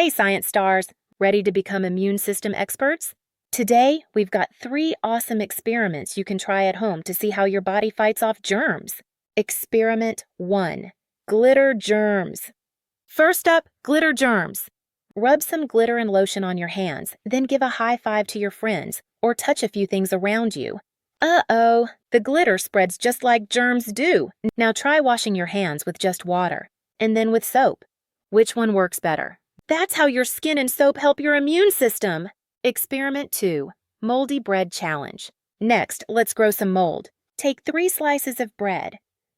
Hey, science stars, ready to become immune system experts? Today, we've got 3 awesome experiments you can try at home to see how your body fights off germs. Experiment 1. Glitter germs. First up, glitter germs. Rub some glitter and lotion on your hands, then give a high five to your friends, or touch a few things around you. Uh-oh, the glitter spreads just like germs do. Now try washing your hands with just water, and then with soap. Which one works better? That's how your skin and soap help your immune system. Experiment 2. Moldy Bread Challenge. Next, let's grow some mold. Take 3 slices of bread.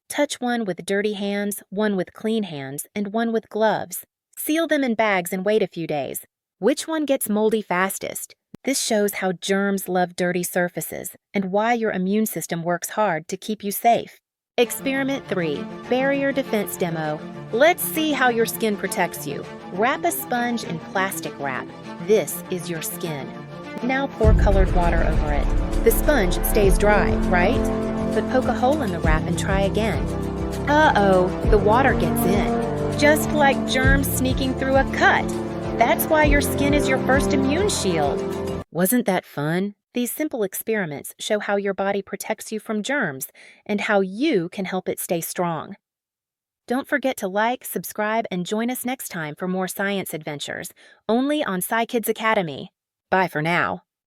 Touch one with dirty hands, one with clean hands, and one with gloves. Seal them in bags and wait a few days. Which one gets moldy fastest? This shows how germs love dirty surfaces and why your immune system works hard to keep you safe. Experiment 3. Barrier Defense Demo. Let's see how your skin protects you. Wrap a sponge in plastic wrap. This is your skin. Now pour colored water over it. The sponge stays dry, right? But poke a hole in the wrap and try again. Uh-oh, the water gets in. Just like germs sneaking through a cut. That's why your skin is your first immune shield. Wasn't that fun? These simple experiments show how your body protects you from germs and how you can help it stay strong. Don't forget to like, subscribe, and join us next time for more science adventures, only on SciKids Academy. Bye for now.